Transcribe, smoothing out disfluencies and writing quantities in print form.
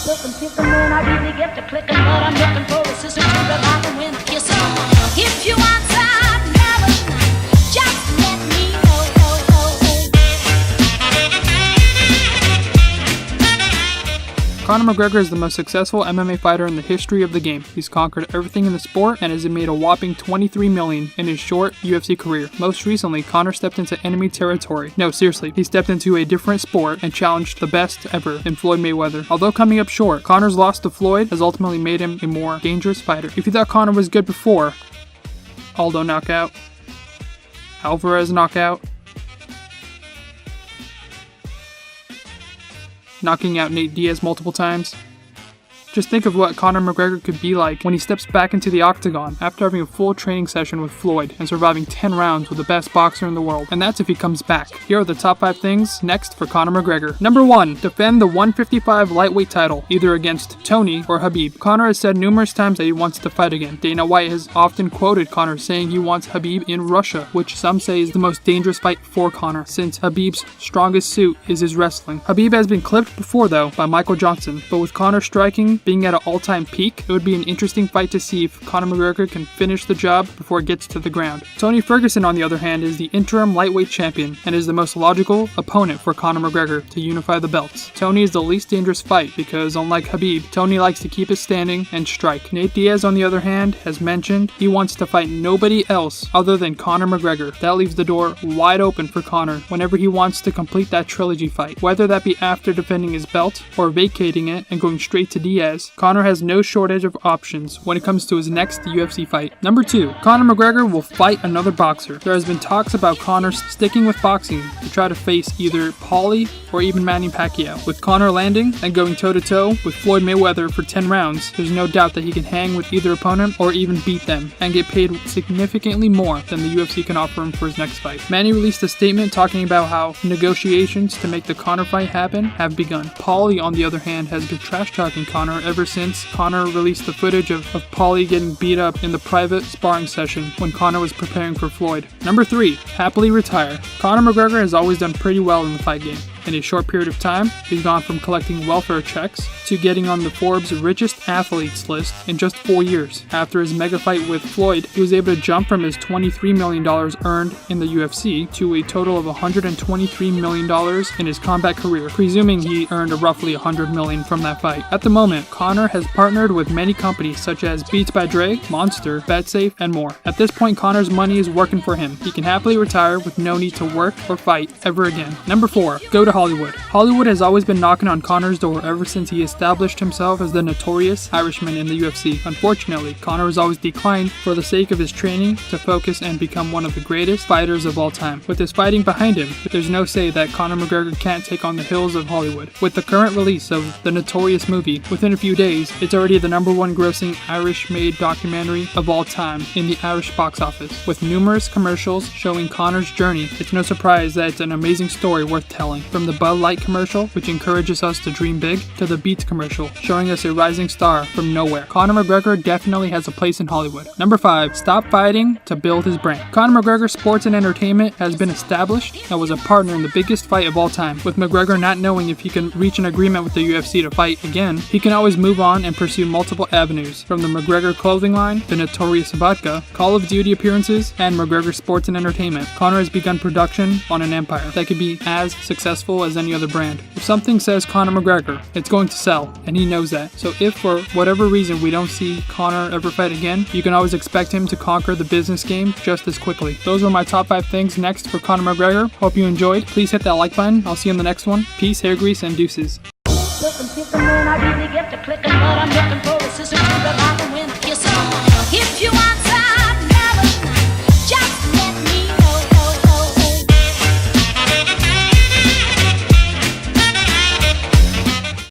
looking, picking when I really get to clicking, but I'm looking for a sister to revive and win a kiss. If you want some melody, just let me know. Conor McGregor is the most successful MMA fighter in the history of the game. He's conquered everything in the sport and has made a whopping $23 million in his short UFC career. Most recently, Conor stepped into enemy territory. No, seriously, he stepped into a different sport and challenged the best ever in Floyd Mayweather. Although coming up short, Conor's loss to Floyd has ultimately made him a more dangerous fighter. If you thought Conor was good before, Aldo knockout, Alvarez knockout, knocking out Nate Diaz multiple times. Just think of what Conor McGregor could be like when he steps back into the octagon after having a full training session with Floyd and surviving 10 rounds with the best boxer in the world. And that's if he comes back. Here are the top 5 things next for Conor McGregor. Number 1. Defend the 155 lightweight title, either against Tony or Khabib. Conor has said numerous times that he wants to fight again. Dana White has often quoted Conor saying he wants Khabib in Russia, which some say is the most dangerous fight for Conor, since Khabib's strongest suit is his wrestling. Khabib has been clipped before though by Michael Johnson, but with Conor striking being at an all-time peak, it would be an interesting fight to see if Conor McGregor can finish the job before it gets to the ground. Tony Ferguson, on the other hand, is the interim lightweight champion and is the most logical opponent for Conor McGregor to unify the belts. Tony is the least dangerous fight because, unlike Khabib, Tony likes to keep it standing and strike. Nate Diaz, on the other hand, has mentioned he wants to fight nobody else other than Conor McGregor. That leaves the door wide open for Conor whenever he wants to complete that trilogy fight, whether that be after defending his belt or vacating it and going straight to Diaz. Conor has no shortage of options when it comes to his next UFC fight. Number 2. Conor McGregor will fight another boxer. There has been talks about Conor sticking with boxing to try to face either Paulie or even Manny Pacquiao. With Conor landing and going toe-to-toe with Floyd Mayweather for 10 rounds, there's no doubt that he can hang with either opponent or even beat them and get paid significantly more than the UFC can offer him for his next fight. Manny released a statement talking about how negotiations to make the Conor fight happen have begun. Paulie, on the other hand, has been trash-talking Conor ever since Conor released the footage of Paulie getting beat up in the private sparring session when Conor was preparing for Floyd. Number 3. Happily retire. Conor McGregor has always done pretty well in the fight game. In a short period of time, he's gone from collecting welfare checks to getting on the Forbes richest athletes list in just 4 years. After his mega fight with Floyd, he was able to jump from his $23 million earned in the UFC to a total of $123 million in his combat career, presuming he earned roughly $100 million from that fight. At the moment, Conor has partnered with many companies such as Beats by Dre, Monster, BetSafe, and more. At this point, Conor's money is working for him. He can happily retire with no need to work or fight ever again. Number 4. Go to Hollywood. Hollywood has always been knocking on Conor's door ever since he established himself as the notorious Irishman in the UFC. Unfortunately, Conor has always declined for the sake of his training to focus and become one of the greatest fighters of all time. With his fighting behind him, there's no say that Conor McGregor can't take on the hills of Hollywood. With the current release of the Notorious movie, within a few days, it's already the #1 grossing Irish-made documentary of all time in the Irish box office. With numerous commercials showing Conor's journey, it's no surprise that it's an amazing story worth telling. From the Bud Light commercial, which encourages us to dream big, to the Beats commercial, showing us a rising star from nowhere. Conor McGregor definitely has a place in Hollywood. Number 5. Stop fighting to build his brand. Conor McGregor Sports and Entertainment has been established and was a partner in the biggest fight of all time. With McGregor not knowing if he can reach an agreement with the UFC to fight again, he can always move on and pursue multiple avenues, from the McGregor clothing line, the Notorious Vodka, Call of Duty appearances, and McGregor Sports and Entertainment. Conor has begun production on an empire that could be as successful as any other brand. If something says Conor McGregor, it's going to sell, and he knows that. So if for whatever reason we don't see Conor ever fight again, you can always expect him to conquer the business game just as quickly. Those were my top 5 things next for Conor McGregor. Hope you enjoyed. Please hit that like button. I'll see you in the next one. Peace, hair grease, and deuces. Looking, picking when I really get to clicking, but I'm looking for a sister to revive and win a kiss. If you want